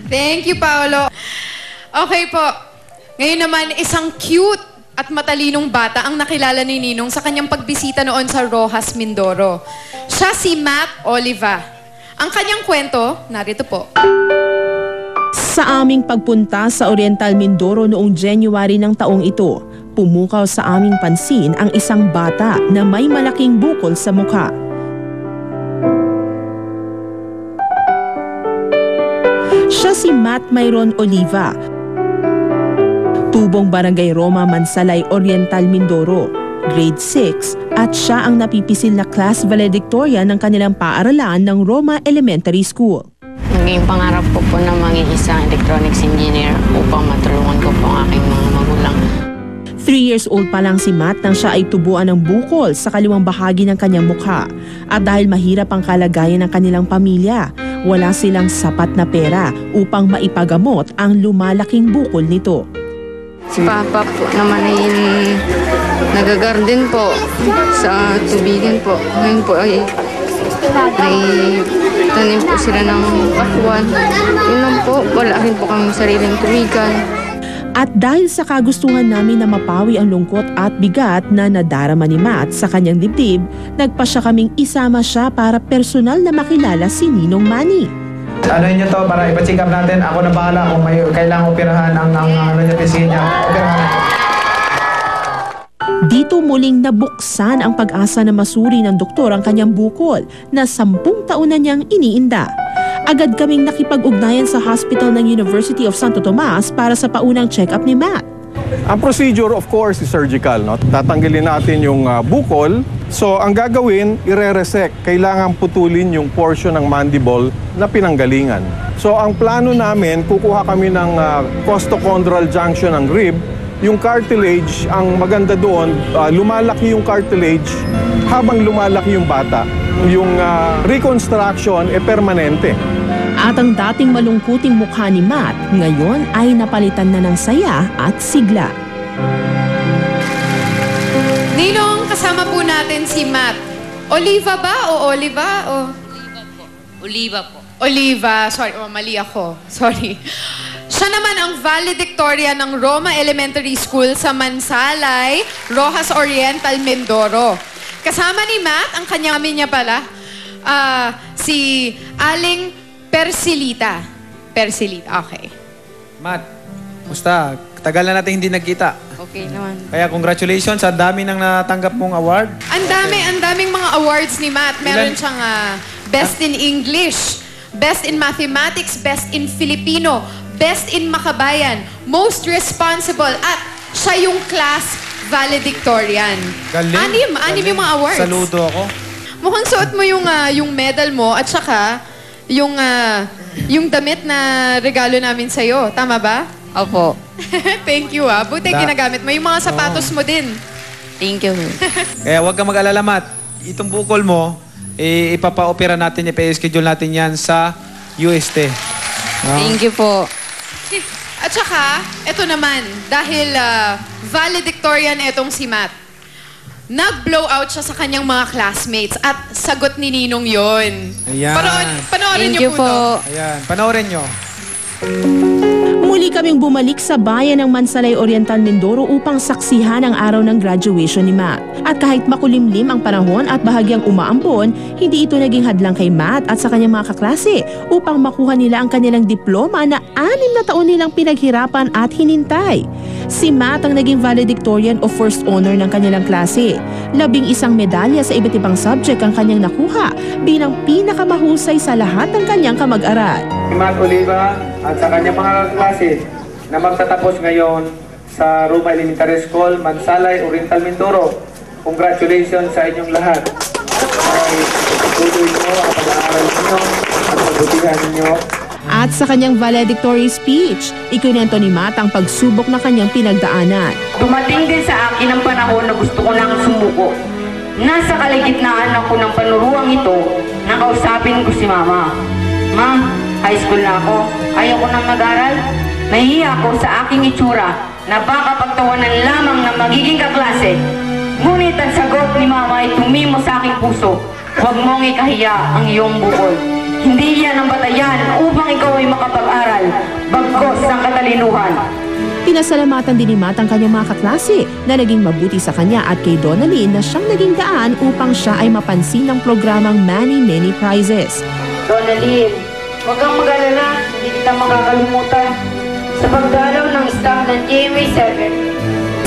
Thank you, Paolo. Okay po. Ngayon naman, isang cute at matalinong bata ang nakilala ni Ninong sa kanyang pagbisita noon sa Rojas, Mindoro. Siya si Matt Oliva. Ang kanyang kwento, narito po. Sa aming pagpunta sa Oriental Mindoro noong January ng taong ito, pumukaw sa aming pansin ang isang bata na may malaking bukol sa mukha. Siya si Matt Myron Oliva, tubong Barangay Roma, Mansalay, Oriental Mindoro, grade 6, at siya ang napipisil na class valedictorian ng kanilang paaralan ng Roma Elementary School. Naging pangarap ko po na maging isang electronics engineer upang matulungan ko po ang aking mga magulang. 3 years old pa lang si Matt nang siya ay tubuan ng bukol sa kaliwang bahagi ng kanyang mukha. At dahil mahirap ang kalagayan ng kanilang pamilya, wala silang sapat na pera upang maipagamot ang lumalaking bukol nito. Si Papa po naman ay nagagarden po sa tubigan po. Ngayon po ay may tanim po sila ng pakwan. Yun lang po, wala rin po kami sariling tubigan. At dahil sa kagustuhan namin na mapawi ang lungkot at bigat na nadarama ni Matt sa kanyang dibdib, nagpasya kaming isama siya para personal na makilala si Ninong Manny. Ano nyo to para ipa-check up natin? Ako na bahala kung may kailangang operahan ang ano nyo tisihin niya. Operahan. Dito muling nabuksan ang pag-asa na masuri ng doktor ang kanyang bukol na 10 taon na niyang iniinda. Agad kaming nakipag-ugnayan sa hospital ng University of Santo Tomas para sa paunang check-up ni Matt. Ang procedure of course is surgical. No? Tatanggalin natin yung bukol. So ang gagawin, ire-resect. Kailangan putulin yung portion ng mandible na pinanggalingan. So ang plano namin, kukuha kami ng costochondral junction ng rib. Yung cartilage, ang maganda doon, lumalaki yung cartilage habang lumalaki yung bata. Yung reconstruction permanente. At ang dating malungkuting mukha ni Matt, ngayon ay napalitan na ng saya at sigla. Ninong, kasama po natin si Matt. Oliva ba o Oliva? O? Oliva po. Oliva po. Oliva. Sorry, mali ako. Sorry. Siya naman ang valedictorian ng Roma Elementary School sa Mansalay, Rojas Oriental, Mindoro. Kasama ni Matt, ang kanyang amin niya pala, si Aling Persilita. Persilita, okay. Matt, musta? Tagal na natin hindi nagkita. Okay naman. Kaya congratulations, ang dami nang natanggap mong award. Ang daming mga awards ni Matt. Meron siyang Best in English, Best in Mathematics, Best in Filipino, Best in Makabayan, Most Responsible, at siya yung class valedictorian. Galing. Anim yung mga awards. Saludo ako. Mukhang suot mo yung medal mo at saka yung damit na regalo namin sa'yo. Tama ba? Opo. Thank you Buti ginagamit mo. Yung mga sapatos mo din. Thank you. Kaya huwag kang mag-alala, Matt. Itong bukol mo, ipapa-opera natin, ipa-schedule natin yan sa UST. Thank you po. At saka, ito naman, dahil valedictorian itong si Matt, nag-blow out siya sa kanyang mga classmates at sagot ni Ninong yon. Ayan. Panoorin Thank niyo you po. po. Ayan, panoorin nyo. Muli kaming bumalik sa bayan ng Mansalay, Oriental, Mindoro upang saksihan ang araw ng graduation ni Matt. At kahit makulimlim ang panahon at bahagyang umaampon, hindi ito naging hadlang kay Matt at sa kanyang mga kaklase upang makuha nila ang kanilang diploma na 6 na taon nilang pinaghirapan at hinintay. Si Matt ang naging valedictorian o first honor ng kanilang klase. 11 medalya sa iba't ibang subject ang kanyang nakuha bilang pinakamahusay sa lahat ng kanyang kamag-aral. Si Matt Oliva at sa kanyang mga klase na magtatapos ngayon sa Roma Elementary School, Mansalay, Oriental, Mindoro. Congratulations sa inyong lahat. Ay tuloy nyo ang pag-aaral ninyo at pagbutihan ninyo. At sa kanyang valedictory speech, ikinento ni Matt ang pagsubok na kanyang pinagdaanan. Dumating din sa akin ang panahon na gusto ko nang sumuko. Nasa kaligitnaan ako ng panuruang ito, nakausapin ko si Mama. Ma, high school na ako. Ayaw ko nang mag-aral. Nahihiya ako sa aking itsura na baka pagtawanan lamang ng magiging kaklase. Ngunit ang sagot ni Mama ay tumimo sa aking puso. Huwag mong ikahiya ang iyong bukol. Hindi yan ang batayan upang ikaw ay makapag-aral. kasinuhan. Pinasalamatan din ni Matt ang kanyang mga kaklase na naging mabuti sa kanya at kay Donalyn na siyang naging daan upang siya ay mapansin ng programang Many Many Prizes. Donalyn, huwag kang mag-alala, hindi kita makakalimutan. Sa pagdalaw ng staff ng GMA7,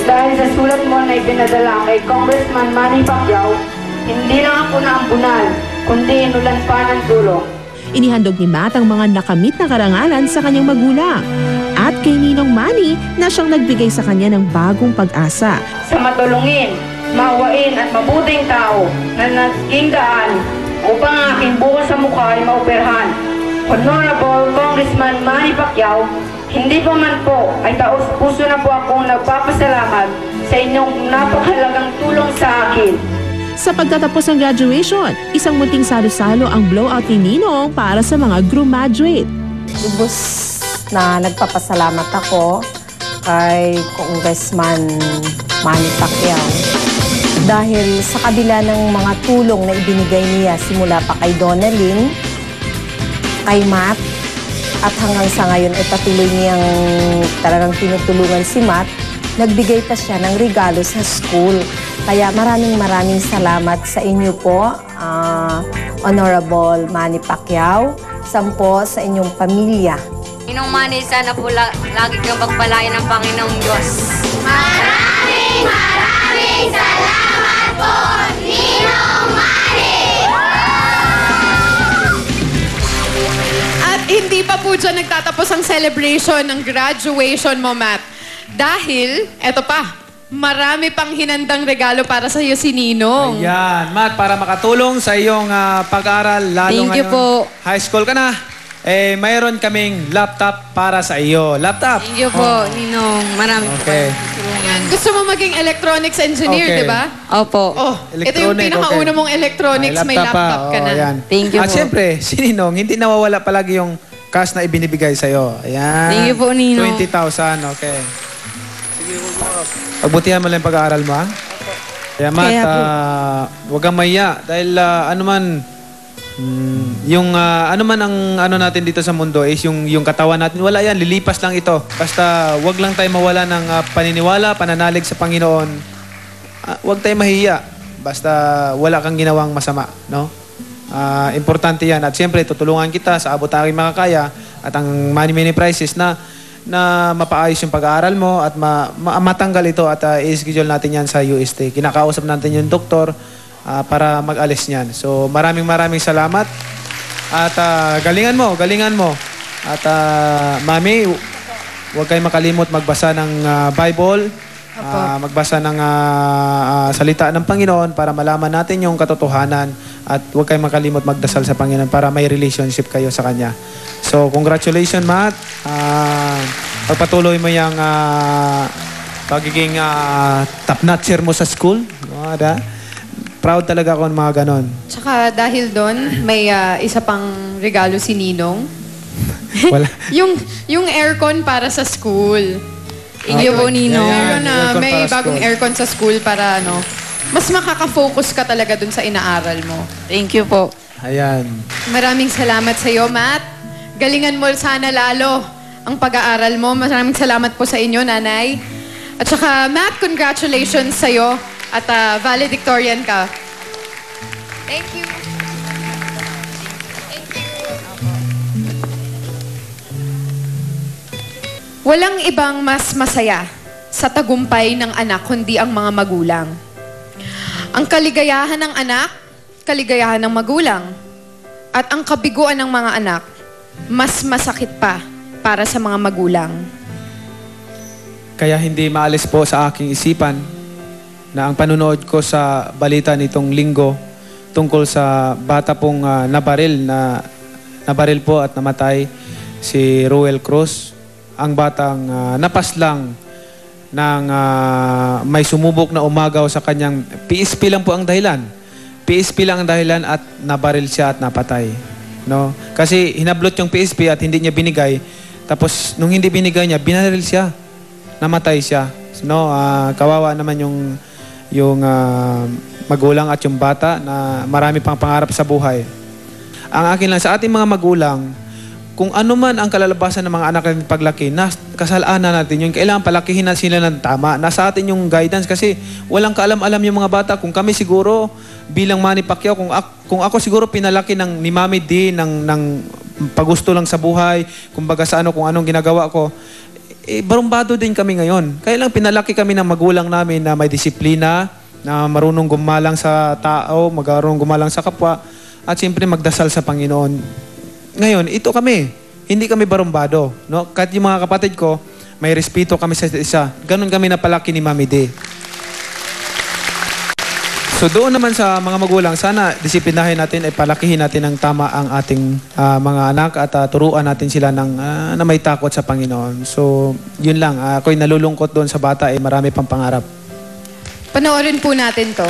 dahil sa sulat mo na ipinadala kay Congressman Manny Pacquiao, hindi lang ako naambunan, kundi inulan pa ng tulong. Inihandog ni Matt ang mga nakamit na karangalan sa kanyang magulang at kay Ninong Manny na siyang nagbigay sa kanya ng bagong pag-asa. Sa matulungin, maawain at mabuting tao na naging daan upang ang aking bukas sa mukha ay maoperahan. Honorable Congressman Manny Pacquiao, hindi pa man po ay taos-puso na po akong nagpapasalamat sa inyong napakahalagang tulong sa akin. Sa pagtatapos ng graduation, isang munting salo-salo ang blowout ni Ninong para sa mga graduate. Lubos na nagpapasalamat ako kay Congressman Manny Pacquiao dahil sa kabila ng mga tulong na ibinigay niya simula pa kay Donalyn, kay Matt, at hanggang sa ngayon ay patuloy niyang talagang tinutulungan si Matt, nagbigay pa siya ng regalo sa school. Kaya maraming salamat sa inyo po, Honorable Manny Pacquiao, sampo sa inyong pamilya. Ninong Manny, sana po lagi kang pagpalain ng Panginoong Diyos. Maraming salamat po, Ninong Manny! At hindi pa po dyan nagtatapos ang celebration ng graduation mo, Matt. Dahil, eto pa, marami pang hinandang regalo para sa iyo si Ninong. Ayan, Matt, para makatulong sa iyong pag-aaral, lalo Thank you ngayon, po. high school ka na, mayroon kaming laptop para sa iyo. Laptop? Thank you po, Ninong. Marami po. Okay. Ayan, gusto mo maging electronics engineer, Okay. di ba? Opo. Oh, ito yung Electronic, pinakauna okay. mong electronics, may laptop ka na. Ayan. Thank you At po. siyempre, si Ninong, hindi nawawala palagi yung cash na ibinibigay sa iyo. Ayan. Thank you po, Ninong. 20,000, okay. Pagbutihan mo lang yung pag-aaral mo, ha? Kaya, Matt, Kaya po. huwag kang mahiya. Dahil ano man ang ano natin dito sa mundo is yung katawan natin. Wala yan, lilipas lang ito. Basta wag lang tayo mawala ng paniniwala, pananalig sa Panginoon. Wag tayo mahiya. Basta wala kang ginawang masama, no? Importante yan. At siyempre, tutulungan kita sa abot aking makakaya at ang Many Prizes na mapaayos yung pag-aaral mo at matanggal ito at i-schedule natin yan sa UST. Kinakausap natin yung doktor para mag-alis niyan. So maraming salamat at galingan mo. At Mami, huwag kayong makalimot magbasa ng Bible, magbasa ng salita ng Panginoon para malaman natin yung katotohanan at huwag kayong makalimot magdasal sa Panginoon para may relationship kayo sa Kanya. So, congratulations, Matt. Pagpatuloy mo yung pagiging top-notcher mo sa school. Proud talaga ako ng mga ganon. Tsaka dahil doon, may isa pang regalo si Ninong. Wala. yung aircon para sa school. Thank you po, Ninong. Meron na, aircon may para sa bagong school. aircon sa school para mas makaka-focus ka talaga dun sa inaaral mo. Thank you po. Ayan. Maraming salamat sa iyo, Matt. Galingan mo sana lalo ang pag-aaral mo. Maraming salamat po sa inyo, Nanay. At saka, Matt, congratulations sa iyo at valedictorian ka. Thank you. Walang ibang mas masaya sa tagumpay ng anak kundi ang mga magulang. Ang kaligayahan ng anak, kaligayahan ng magulang. At ang kabiguan ng mga anak, mas masakit pa para sa mga magulang. Kaya hindi maalis po sa aking isipan na ang panunood ko sa balita nitong linggo tungkol sa bata pong nabaril po at namatay si Ruel Cruz. Ang batang napaslang ng may sumubok na umagaw sa kanyang PSP lang po ang dahilan. PSP lang ang dahilan at nabaril siya at napatay. No? Kasi hinablot yung PSP at hindi niya binigay. Tapos nung hindi binigay niya, binaril siya. Namatay siya. No? Kawawa naman yung magulang at yung bata na marami pang pangarap sa buhay. Ang akin lang sa ating mga magulang, kung ano man ang kalalabasan ng mga anak natin paglaki, kasalanan natin yun. Kailangan palakihin na sila ng tama. Nasa atin yung guidance kasi walang kaalam-alam yung mga bata. Kung kami siguro, bilang Manny Pacquiao, kung ako siguro pinalaki ni Mami D ng pagusto lang sa buhay, kumbaga sa kung anong ginagawa ko, barumbado din kami ngayon. Kaya lang pinalaki kami ng magulang namin na may disiplina, na marunong gumalang sa tao, marunong gumalang sa kapwa, at siyempre magdasal sa Panginoon. Ngayon, ito kami. Hindi kami barumbado. No? Kahit yung mga kapatid ko, may respeto kami sa isa. Ganon kami napalaki ni Mami D. So doon naman sa mga magulang, sana disiplinahin natin ay palakihin natin ng tama ang ating mga anak at turuan natin sila na may takot sa Panginoon. So yun lang. Ako'y nalulungkot doon sa bata, marami pang pangarap. Panoorin po natin to.